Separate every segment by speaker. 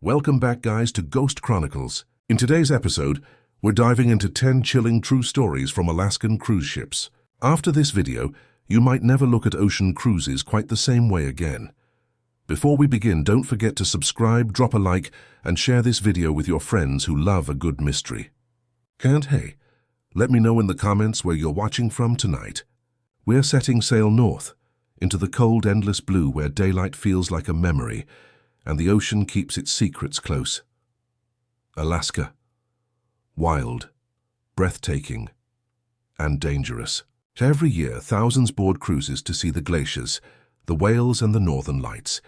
Speaker 1: Welcome back, guys, to Ghost Chronicles. In today's episode, we're diving into 10 chilling true stories from Alaskan cruise ships. After this video, you might never look at ocean cruises quite the same way again. Before we begin, don't forget to subscribe, drop a like, and share this video with your friends who love a good mystery. And hey, let me know in the comments where you're watching from tonight. We're setting sail north, into the cold, endless blue where daylight feels like a memory, and the ocean keeps its secrets close. Alaska. Wild, breathtaking, and dangerous. Every year, thousands board cruises to see the glaciers, the whales and the northern lights.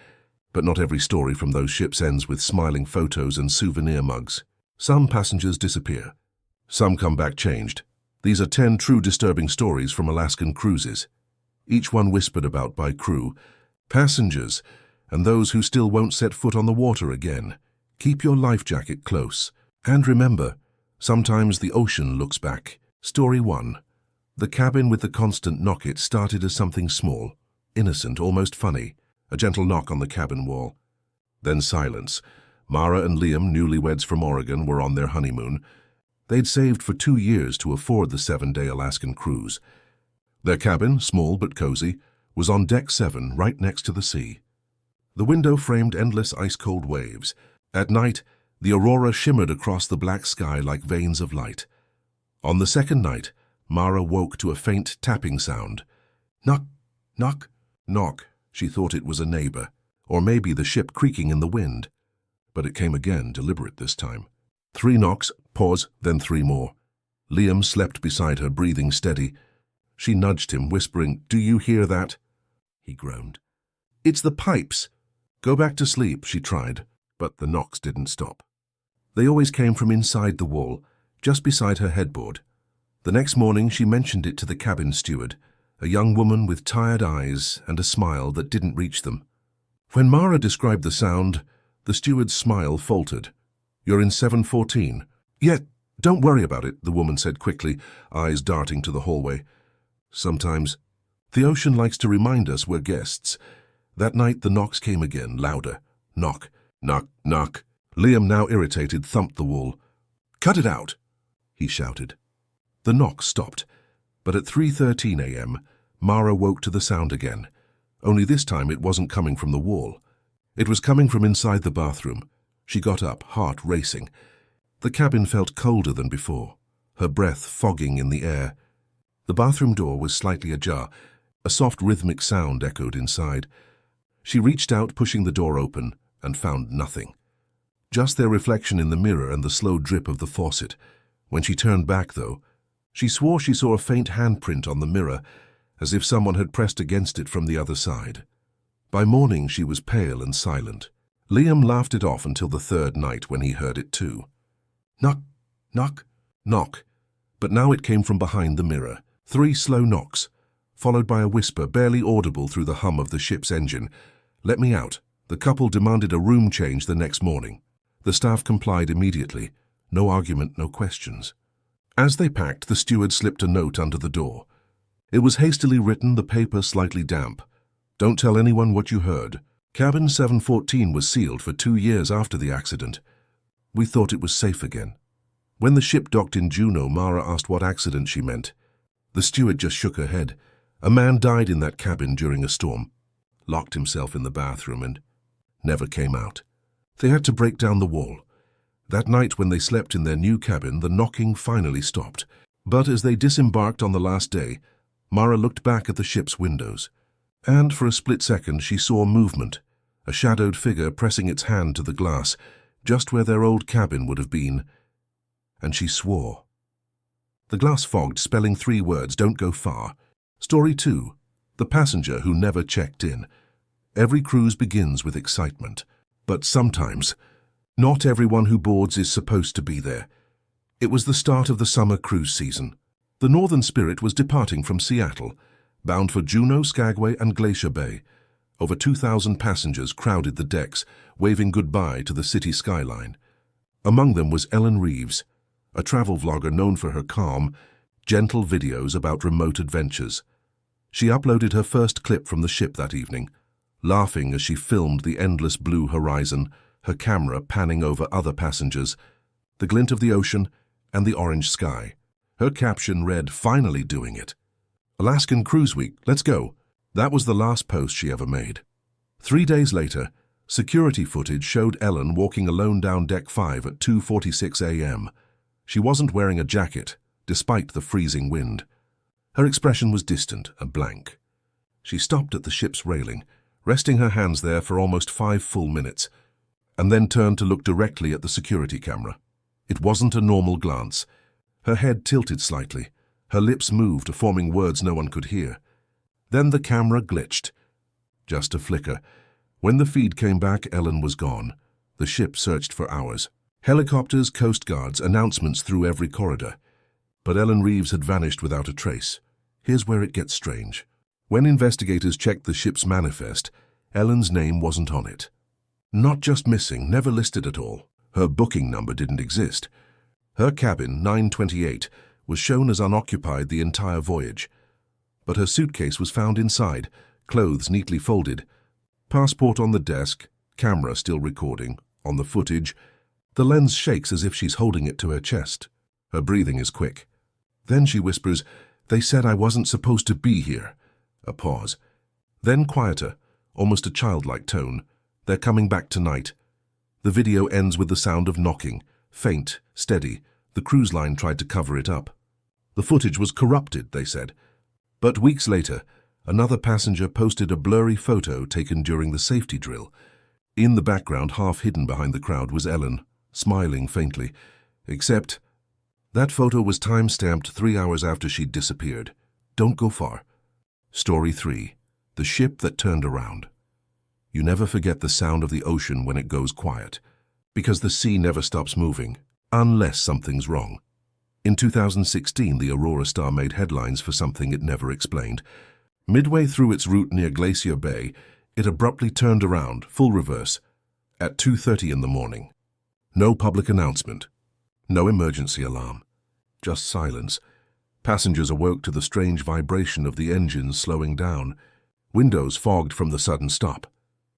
Speaker 1: But not every story from those ships ends with smiling photos and souvenir mugs. Some passengers disappear. Some come back changed. These are 10 true disturbing stories from Alaskan cruises, each one whispered about by crew, passengers, and those who still won't set foot on the water again. Keep your life jacket close. And remember, sometimes the ocean looks back. Story 1. The cabin with the constant knock. It started as something small, innocent, almost funny. A gentle knock on the cabin wall. Then silence. Mara and Liam, newlyweds from Oregon, were on their honeymoon. They'd saved for 2 years to afford the 7-day Alaskan cruise. Their cabin, small but cozy, was on deck 7, right next to the sea. The window framed endless ice-cold waves. At night, the aurora shimmered across the black sky like veins of light. On the second night, Mara woke to a faint tapping sound. Knock, knock, knock. She thought it was a neighbor, or maybe the ship creaking in the wind. But it came again, deliberate this time. 3 knocks, pause, then 3 more. Liam slept beside her, breathing steady. She nudged him, whispering, "Do you hear that?" He groaned. "It's the pipes." "Go back to sleep," she tried, but the knocks didn't stop. They always came from inside the wall, just beside her headboard. The next morning she mentioned it to the cabin steward, a young woman with tired eyes and a smile that didn't reach them. When Mara described the sound, the steward's smile faltered. "You're in 714. "Yeah, don't worry about it," the woman said quickly, eyes darting to the hallway. "Sometimes the ocean likes to remind us we're guests." That night the knocks came again, louder. Knock, knock, knock. Liam, now irritated, thumped the wall. "Cut it out," he shouted. The knock stopped, but at 3:13 a.m., Mara woke to the sound again. Only this time it wasn't coming from the wall. It was coming from inside the bathroom. She got up, heart racing. The cabin felt colder than before, her breath fogging in the air. The bathroom door was slightly ajar. A soft rhythmic sound echoed inside. She reached out, pushing the door open, and found nothing. Just their reflection in the mirror and the slow drip of the faucet. When she turned back, though, she swore she saw a faint handprint on the mirror, as if someone had pressed against it from the other side. By morning she was pale and silent. Liam laughed it off until the 3rd night, when he heard it too. Knock, knock, knock. But now it came from behind the mirror. 3 slow knocks, followed by a whisper barely audible through the hum of the ship's engine. "Let me out." The couple demanded a room change the next morning. The staff complied immediately. No argument, no questions. As they packed, the steward slipped a note under the door. It was hastily written, the paper slightly damp. "Don't tell anyone what you heard. Cabin 714 was sealed for 2 years after the accident. We thought it was safe again." When the ship docked in Juneau, Mara asked what accident she meant. The steward just shook her head. "A man died in that cabin during a storm. Locked himself in the bathroom and never came out. They had to break down the wall." That night, when they slept in their new cabin, the knocking finally stopped. But as they disembarked on the last day, Mara looked back at the ship's windows. And for a split second she saw movement, a shadowed figure pressing its hand to the glass, just where their old cabin would have been. And she swore. The glass fogged, spelling 3 words, "Don't go far." Story 2. The passenger who never checked in. Every cruise begins with excitement. But sometimes, not everyone who boards is supposed to be there. It was the start of the summer cruise season. The Northern Spirit was departing from Seattle, bound for Juneau, Skagway, and Glacier Bay. Over 2,000 passengers crowded the decks, waving goodbye to the city skyline. Among them was Ellen Reeves, a travel vlogger known for her calm, gentle videos about remote adventures. She uploaded her first clip from the ship that evening, laughing as she filmed the endless blue horizon, her camera panning over other passengers, the glint of the ocean, and the orange sky. Her caption read, "Finally doing it. Alaskan Cruise Week, let's go." That was the last post she ever made. 3 days later, security footage showed Ellen walking alone down Deck 5 at 2:46 a.m. She wasn't wearing a jacket, despite the freezing wind. Her expression was distant, a blank. She stopped at the ship's railing, resting her hands there for almost 5 full minutes, and then turned to look directly at the security camera. It wasn't a normal glance. Her head tilted slightly. Her lips moved, forming words no one could hear. Then the camera glitched. Just a flicker. When the feed came back, Ellen was gone. The ship searched for hours. Helicopters, coast guards, announcements through every corridor. But Ellen Reeves had vanished without a trace. Here's where it gets strange. When investigators checked the ship's manifest, Ellen's name wasn't on it. Not just missing, never listed at all. Her booking number didn't exist. Her cabin, 928, was shown as unoccupied the entire voyage. But her suitcase was found inside, clothes neatly folded, passport on the desk, camera still recording, on the footage. The lens shakes as if she's holding it to her chest. Her breathing is quick. Then she whispers, "They said I wasn't supposed to be here." A pause. Then quieter, almost a childlike tone. "They're coming back tonight." The video ends with the sound of knocking, faint, steady. The cruise line tried to cover it up. The footage was corrupted, they said. But weeks later, another passenger posted a blurry photo taken during the safety drill. In the background, half hidden behind the crowd, was Ellen, smiling faintly. Except that photo was time-stamped 3 hours after she'd disappeared. Don't go far. Story 3. The Ship That Turned Around. You never forget the sound of the ocean when it goes quiet, because the sea never stops moving, unless something's wrong. In 2016, the Aurora Star made headlines for something it never explained. Midway through its route near Glacier Bay, it abruptly turned around, full reverse, at 2:30 in the morning. No public announcement. No emergency alarm. Just silence. Passengers awoke to the strange vibration of the engines slowing down. Windows fogged from the sudden stop.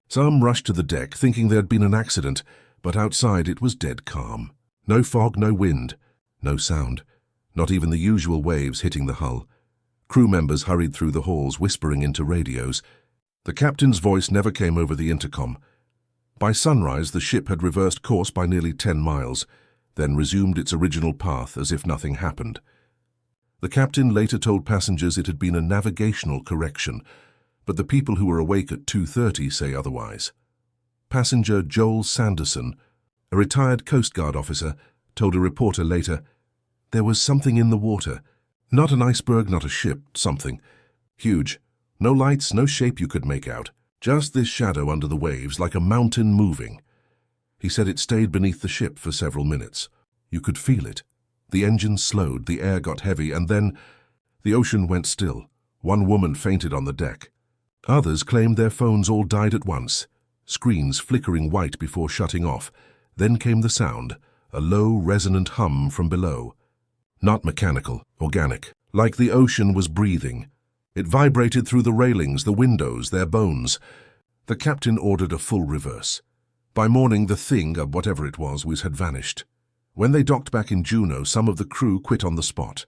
Speaker 1: Some rushed to the deck, thinking there'd been an accident, but outside it was dead calm. No fog, no wind, no sound. Not even the usual waves hitting the hull. Crew members hurried through the halls, whispering into radios. The captain's voice never came over the intercom. By sunrise, the ship had reversed course by nearly 10 miles, then resumed its original path as if nothing happened. The captain later told passengers it had been a navigational correction, but the people who were awake at 2:30 say otherwise. Passenger Joel Sanderson, a retired Coast Guard officer, told a reporter later, "There was something in the water. Not an iceberg, not a ship, something. Huge. No lights, no shape you could make out. Just this shadow under the waves, like a mountain moving." He said it stayed beneath the ship for several minutes. You could feel it. The engines slowed, the air got heavy, and then the ocean went still. One woman fainted on the deck. Others claimed their phones all died at once, screens flickering white before shutting off. Then came the sound, a low, resonant hum from below. Not mechanical, organic, like the ocean was breathing. It vibrated through the railings, the windows, their bones. The captain ordered a full reverse. By morning, the thing, whatever it was, had vanished. When they docked back in Juneau, some of the crew quit on the spot.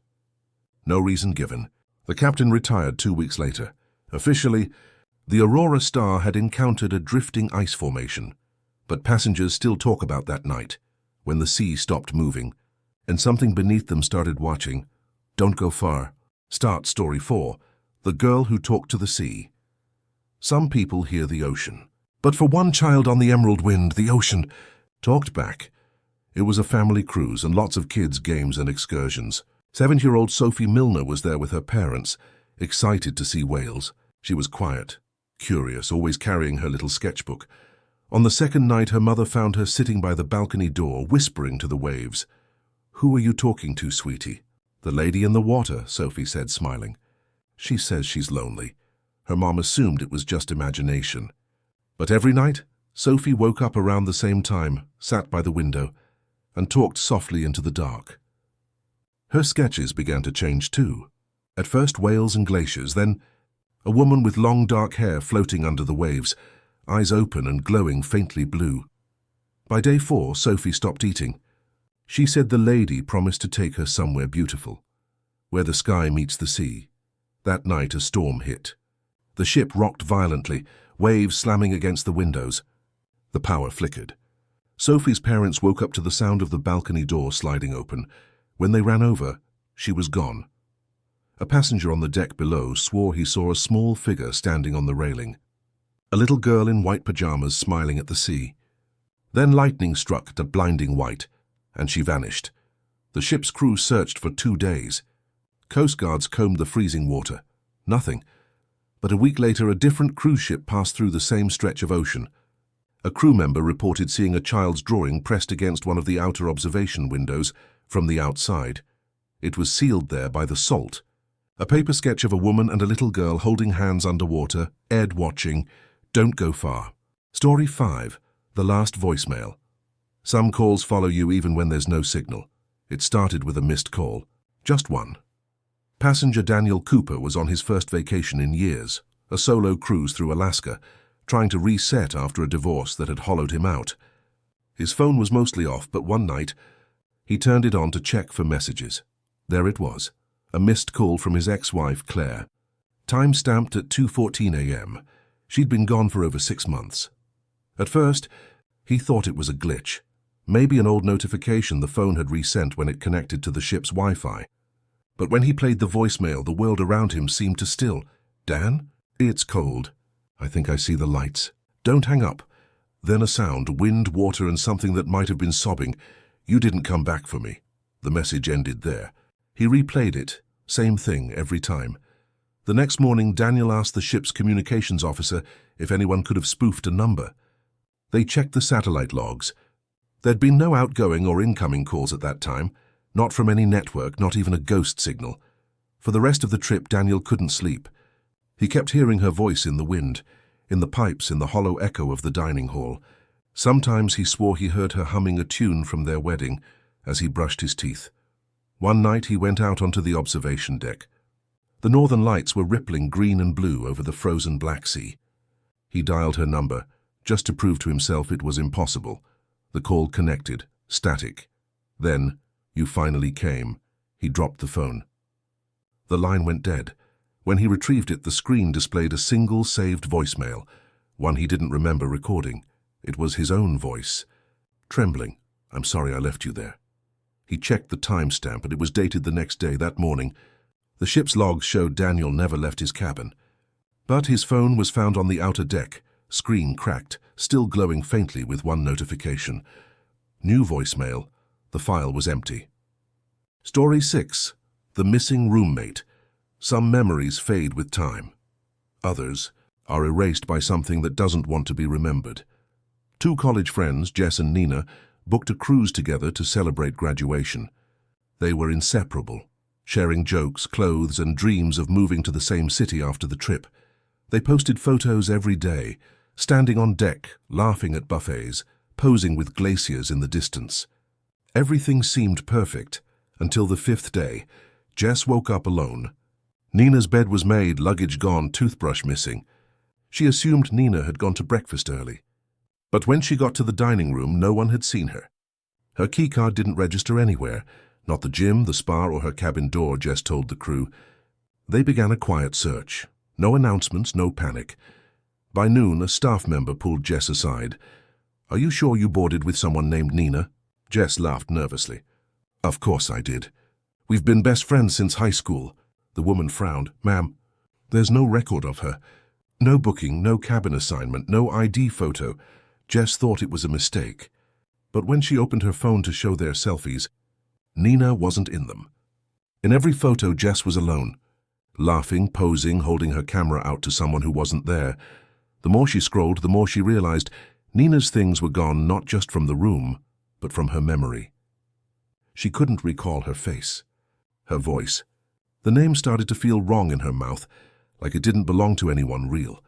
Speaker 1: No reason given. The captain retired 2 weeks later. Officially, the Aurora Star had encountered a drifting ice formation, but passengers still talk about that night, when the sea stopped moving, and something beneath them started watching. Don't go far. Start Story 4, The Girl Who Talked to the Sea. Some people hear the ocean, but for one child on the Emerald Wind, the ocean talked back. It was a family cruise and lots of kids, games and excursions. 7-year-old Sophie Milner was there with her parents, excited to see whales. She was quiet, curious, always carrying her little sketchbook. On the second night, her mother found her sitting by the balcony door, whispering to the waves. "Who are you talking to, sweetie?" "The lady in the water," Sophie said, smiling. "She says she's lonely." Her mom assumed it was just imagination. But every night, Sophie woke up around the same time, sat by the window, and talked softly into the dark. Her sketches began to change too. At first whales and glaciers, then a woman with long dark hair floating under the waves, eyes open and glowing faintly blue. By day 4, Sophie stopped eating. She said the lady promised to take her somewhere beautiful, where the sky meets the sea. That night a storm hit. The ship rocked violently, waves slamming against the windows. The power flickered. Sophie's parents woke up to the sound of the balcony door sliding open. When they ran over, she was gone. A passenger on the deck below swore he saw a small figure standing on the railing. A little girl in white pajamas smiling at the sea. Then lightning struck at a blinding white, and she vanished. The ship's crew searched for 2 days. Coast guards combed the freezing water. Nothing. But a week later, a different cruise ship passed through the same stretch of ocean. A crew member reported seeing a child's drawing pressed against one of the outer observation windows from the outside. It was sealed there by the salt. A paper sketch of a woman and a little girl holding hands underwater, Ed watching. Don't go far. Story 5. The Last Voicemail. Some calls follow you even when there's no signal. It started with a missed call. Just one. Passenger Daniel Cooper was on his first vacation in years, a solo cruise through Alaska, trying to reset after a divorce that had hollowed him out. His phone was mostly off, but one night, he turned it on to check for messages. There it was, a missed call from his ex-wife, Claire. Time stamped at 2:14 a.m. She'd been gone for over 6 months. At first, he thought it was a glitch. Maybe an old notification the phone had resent when it connected to the ship's Wi-Fi. But when he played the voicemail, the world around him seemed to still. Dan? It's cold. I think I see the lights. Don't hang up. Then a sound, wind, water, and something that might have been sobbing. You didn't come back for me. The message ended there. He replayed it. Same thing every time. The next morning, Daniel asked the ship's communications officer if anyone could have spoofed a number. They checked the satellite logs. There'd been no outgoing or incoming calls at that time, not from any network, not even a ghost signal. For the rest of the trip, Daniel couldn't sleep. He kept hearing her voice in the wind, in the pipes, in the hollow echo of the dining hall. Sometimes he swore he heard her humming a tune from their wedding as he brushed his teeth. One night he went out onto the observation deck. The northern lights were rippling green and blue over the frozen Black Sea. He dialed her number, just to prove to himself it was impossible. The call connected, static. Then, you finally came. He dropped the phone. The line went dead. When he retrieved it, the screen displayed a single saved voicemail, one he didn't remember recording. It was his own voice. Trembling. I'm sorry I left you there. He checked the timestamp, and it was dated the next day, that morning. The ship's logs showed Daniel never left his cabin. But his phone was found on the outer deck, screen cracked, still glowing faintly with one notification. New voicemail. The file was empty. Story 6. The Missing Roommate. Some memories fade with time. Others are erased by something that doesn't want to be remembered. 2 college friends, Jess and Nina, booked a cruise together to celebrate graduation. They were inseparable, sharing jokes, clothes, and dreams of moving to the same city after the trip. They posted photos every day, standing on deck, laughing at buffets, posing with glaciers in the distance. Everything seemed perfect, until the 5th day. Jess woke up alone. Nina's bed was made, luggage gone, toothbrush missing. She assumed Nina had gone to breakfast early. But when she got to the dining room, no one had seen her. Her keycard didn't register anywhere, not the gym, the spa, or her cabin door, Jess told the crew. They began a quiet search. No announcements, no panic. By noon, a staff member pulled Jess aside. Are you sure you boarded with someone named Nina? Jess laughed nervously. Of course I did. We've been best friends since high school. The woman frowned. Ma'am, there's no record of her. No booking, no cabin assignment, no ID photo. Jess thought it was a mistake. But when she opened her phone to show their selfies, Nina wasn't in them. In every photo, Jess was alone, laughing, posing, holding her camera out to someone who wasn't there. The more she scrolled, the more she realized Nina's things were gone not just from the room, but from her memory. She couldn't recall her face, her voice. The name started to feel wrong in her mouth, like it didn't belong to anyone real.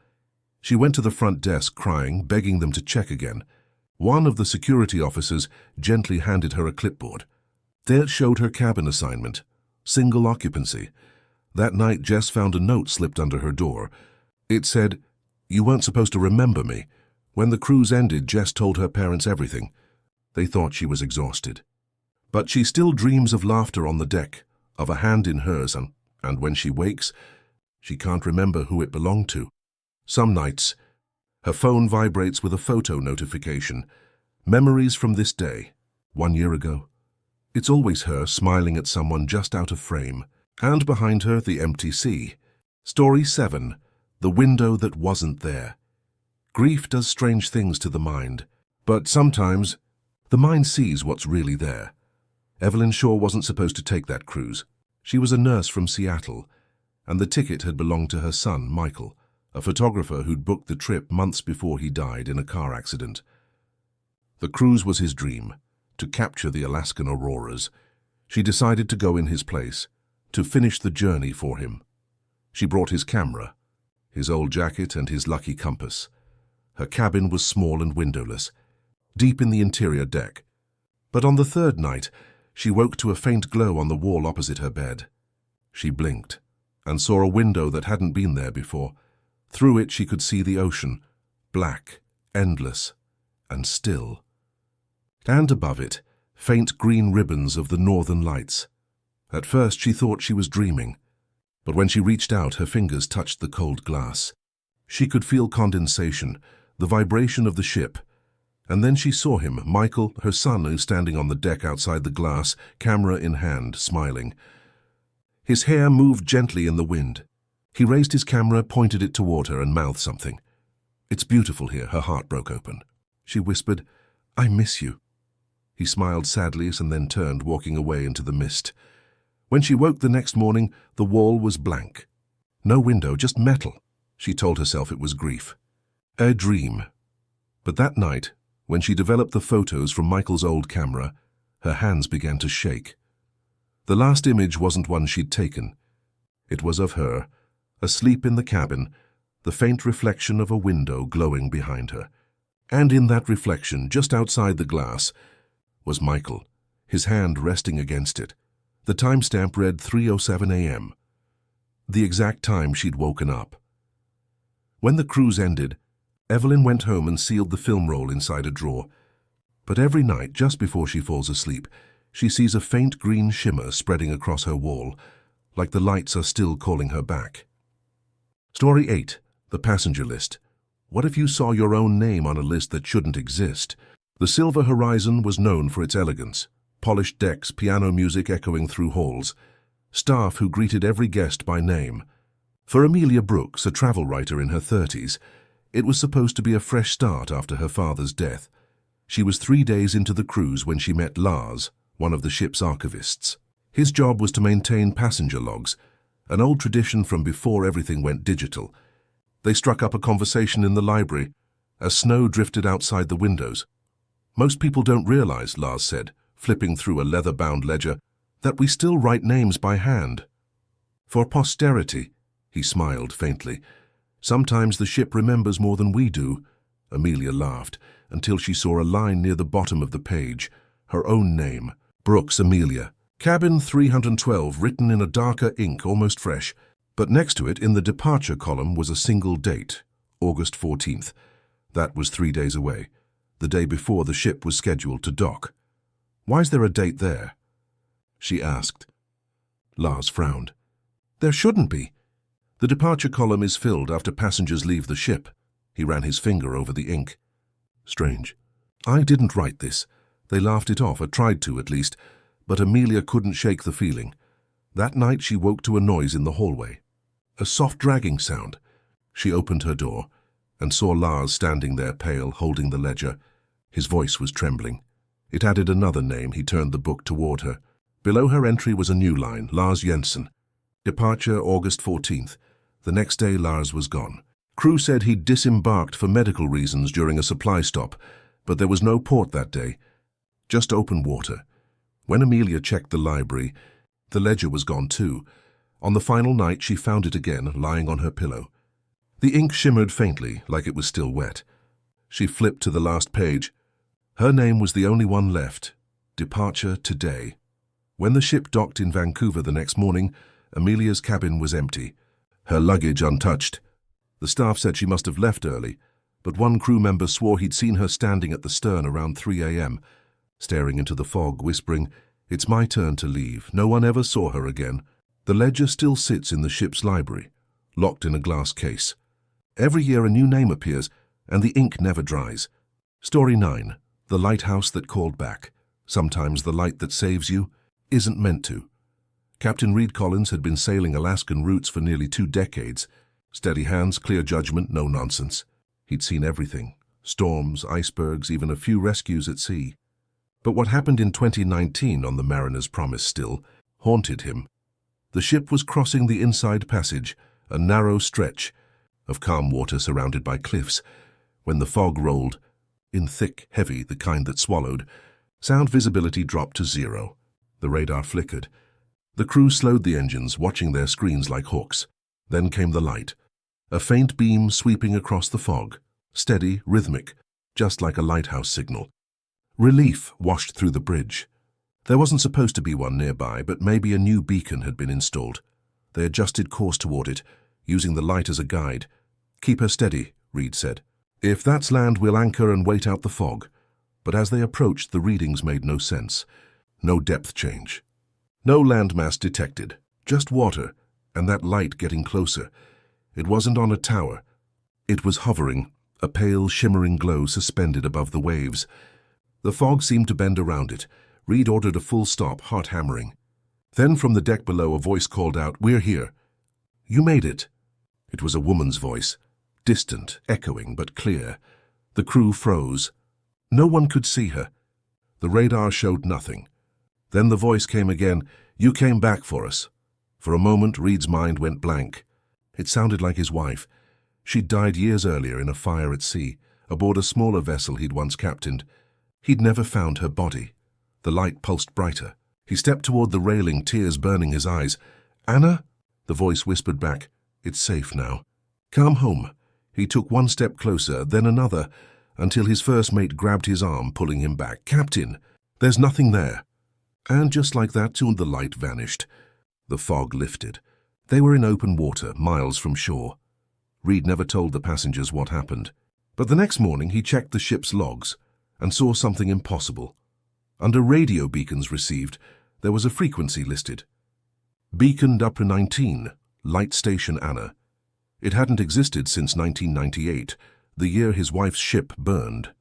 Speaker 1: She went to the front desk, crying, begging them to check again. One of the security officers gently handed her a clipboard. There it showed her cabin assignment, single occupancy. That night, Jess found a note slipped under her door. It said, "You weren't supposed to remember me." When the cruise ended, Jess told her parents everything. They thought she was exhausted. But she still dreams of laughter on the deck, of a hand in hers, and when she wakes, she can't remember who it belonged to. Some nights, her phone vibrates with a photo notification. Memories from this day, 1 year ago. It's always her smiling at someone just out of frame, and behind her the empty sea. Story 7. The window that wasn't there. Grief does strange things to the mind, but sometimes the mind sees what's really there. Evelyn Shaw wasn't supposed to take that cruise. She was a nurse from Seattle, and the ticket had belonged to her son, Michael, a photographer who'd booked the trip months before he died in a car accident. The cruise was his dream, to capture the Alaskan auroras. She decided to go in his place, to finish the journey for him. She brought his camera, his old jacket and his lucky compass. Her cabin was small and windowless, deep in the interior deck. But on the third night, she woke to a faint glow on the wall opposite her bed. She blinked, and saw a window that hadn't been there before. Through it she could see the ocean, black, endless, and still. And above it, faint green ribbons of the northern lights. At first she thought she was dreaming, but when she reached out, her fingers touched the cold glass. She could feel condensation, the vibration of the ship, and then she saw him, Michael, her son, who's standing on the deck outside the glass, camera in hand, smiling. His hair moved gently in the wind. He raised his camera, pointed it toward her, and mouthed something. "It's beautiful here." Her heart broke open. She whispered, "I miss you." He smiled sadly and then turned, walking away into the mist. When she woke the next morning, the wall was blank. No window, just metal. She told herself it was grief. A dream. But that night, when she developed the photos from Michael's old camera, her hands began to shake. The last image wasn't one she'd taken. It was of her, asleep in the cabin, the faint reflection of a window glowing behind her. And in that reflection, just outside the glass, was Michael, his hand resting against it. The timestamp read 3:07 a.m., the exact time she'd woken up. When the cruise ended, Evelyn went home and sealed the film roll inside a drawer. But every night, just before she falls asleep, she sees a faint green shimmer spreading across her wall, like the lights are still calling her back. Story 8. The passenger list. What if you saw your own name on a list that shouldn't exist? The Silver Horizon was known for its elegance, polished decks, piano music echoing through halls, staff who greeted every guest by name. For Amelia Brooks, a travel writer in her 30s, it was supposed to be a fresh start after her father's death. She was 3 days into the cruise when she met Lars, one of the ship's archivists. His job was to maintain passenger logs, an old tradition from before everything went digital. They struck up a conversation in the library as snow drifted outside the windows. "Most people don't realize," Lars said, flipping through a leather-bound ledger, "that we still write names by hand. For posterity," he smiled faintly. "Sometimes the ship remembers more than we do." Amelia laughed, until she saw a line near the bottom of the page, her own name, Brooks Amelia. Cabin 312, written in a darker ink, almost fresh. But next to it, in the departure column, was a single date, August 14th. That was 3 days away, the day before the ship was scheduled to dock. "Why's there a date there?" she asked. Lars frowned. "There shouldn't be. The departure column is filled after passengers leave the ship." He ran his finger over the ink. "Strange. I didn't write this." They laughed it off, or tried to at least, but Amelia couldn't shake the feeling. That night she woke to a noise in the hallway. A soft dragging sound. She opened her door and saw Lars standing there, pale, holding the ledger. His voice was trembling. It added another name. He turned the book toward her. Below her entry was a new line, Lars Jensen. Departure August 14th. The next day Lars was gone. Crew said he'd disembarked for medical reasons during a supply stop, but there was no port that day, just open water. When Amelia checked the library, the ledger was gone too. On the final night she found it again, lying on her pillow. The ink shimmered faintly, like it was still wet. She flipped to the last page. Her name was the only one left. Departure today. When the ship docked in Vancouver the next morning, Amelia's cabin was empty, her luggage untouched. The staff said she must have left early, but one crew member swore he'd seen her standing at the stern around 3 a.m. staring into the fog, whispering, "It's my turn to leave. No one ever saw her again." The ledger still sits in the ship's library, locked in a glass case. Every year a new name appears, and the ink never dries. Story 9. The Lighthouse That Called Back. Sometimes the light that saves you isn't meant to. Captain Reed Collins had been sailing Alaskan routes for nearly 2 decades. Steady hands, clear judgment, no nonsense. He'd seen everything. Storms, icebergs, even a few rescues at sea. But what happened in 2019 on the Mariner's Promise still haunted him. The ship was crossing the Inside Passage, a narrow stretch of calm water surrounded by cliffs, when the fog rolled, in thick, heavy, the kind that swallowed. Sound visibility dropped to 0. The radar flickered. The crew slowed the engines, watching their screens like hawks. Then came the light, a faint beam sweeping across the fog, steady, rhythmic, just like a lighthouse signal. Relief washed through the bridge. There wasn't supposed to be one nearby, but maybe a new beacon had been installed. They adjusted course toward it, using the light as a guide. "Keep her steady," Reed said. "If that's land, we'll anchor and wait out the fog." But as they approached, the readings made no sense. No depth change. No landmass detected. Just water, and that light getting closer. It wasn't on a tower. It was hovering, a pale, shimmering glow suspended above the waves. The fog seemed to bend around it. Reed ordered a full stop, heart hammering. Then from the deck below, a voice called out, "We're here." "You made it." It was a woman's voice, distant, echoing, but clear. The crew froze. No one could see her. The radar showed nothing. Then the voice came again, "You came back for us." For a moment, Reed's mind went blank. It sounded like his wife. She'd died years earlier in a fire at sea, aboard a smaller vessel he'd once captained. He'd never found her body. The light pulsed brighter. He stepped toward the railing, tears burning his eyes. "Anna?" The voice whispered back, "It's safe now. Come home." He took one step closer, then another, until his first mate grabbed his arm, pulling him back. "Captain, there's nothing there." And just like that, soon the light vanished. The fog lifted. They were in open water, miles from shore. Reed never told the passengers what happened. But the next morning he checked the ship's logs and saw something impossible. Under radio beacons received, there was a frequency listed. Beacon Upper 19, Light Station Anna. It hadn't existed since 1998, the year his wife's ship burned.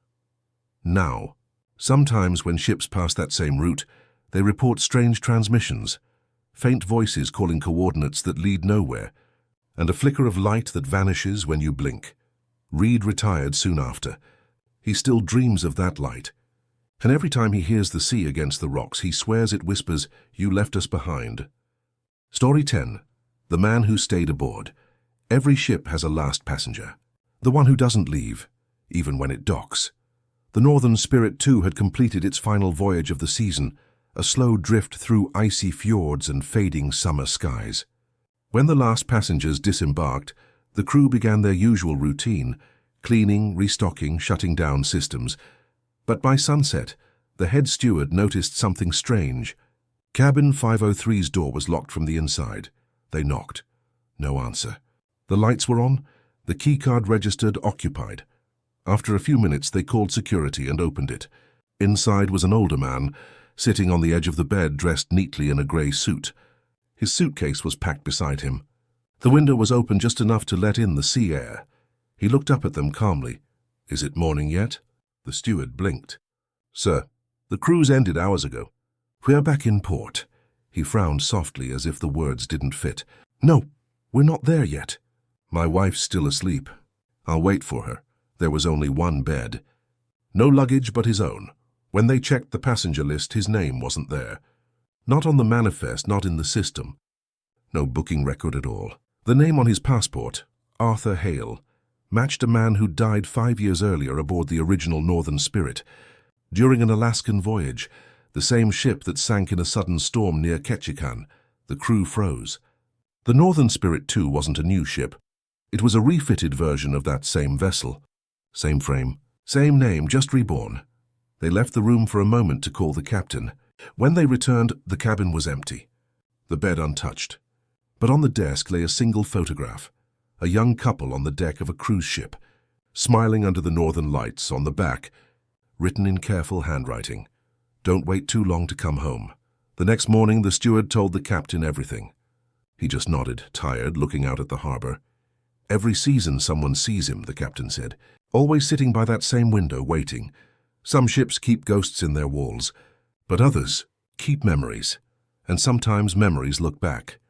Speaker 1: Now, sometimes when ships pass that same route, they report strange transmissions, faint voices calling coordinates that lead nowhere, and a flicker of light that vanishes when you blink. Reed retired soon after. He still dreams of that light. And every time he hears the sea against the rocks, he swears it whispers, "You left us behind." Story 10. The Man Who Stayed Aboard. Every ship has a last passenger. The one who doesn't leave, even when it docks. The Northern Spirit too had completed its final voyage of the season, a slow drift through icy fjords and fading summer skies. When the last passengers disembarked, the crew began their usual routine, cleaning, restocking, shutting down systems. But by sunset, the head steward noticed something strange. Cabin 503's door was locked from the inside. They knocked. No answer. The lights were on. The keycard registered occupied. After a few minutes, they called security and opened it. Inside was an older man, sitting on the edge of the bed, dressed neatly in a grey suit. His suitcase was packed beside him. The window was open just enough to let in the sea air. He looked up at them calmly. "Is it morning yet?" The steward blinked. "Sir, the cruise ended hours ago." "We're back in port." He frowned softly as if the words didn't fit. "No, we're not there yet." "My wife's still asleep. I'll wait for her." There was only one bed. No luggage but his own. When they checked the passenger list, his name wasn't there. Not on the manifest, not in the system. No booking record at all. The name on his passport, Arthur Hale, matched a man who died 5 years earlier aboard the original Northern Spirit, during an Alaskan voyage, the same ship that sank in a sudden storm near Ketchikan. The crew froze. The Northern Spirit, too, wasn't a new ship. It was a refitted version of that same vessel. Same frame, same name, just reborn. They left the room for a moment to call the captain. When they returned, the cabin was empty, the bed untouched. But on the desk lay a single photograph, a young couple on the deck of a cruise ship, smiling under the northern lights. On the back, written in careful handwriting, Don't wait too long to come home. The next morning, the steward told the captain everything. He just nodded, tired, looking out at the harbor. Every season someone sees him, the captain said, always sitting by that same window waiting. Some ships keep ghosts in their walls, but others keep memories, and sometimes memories look back.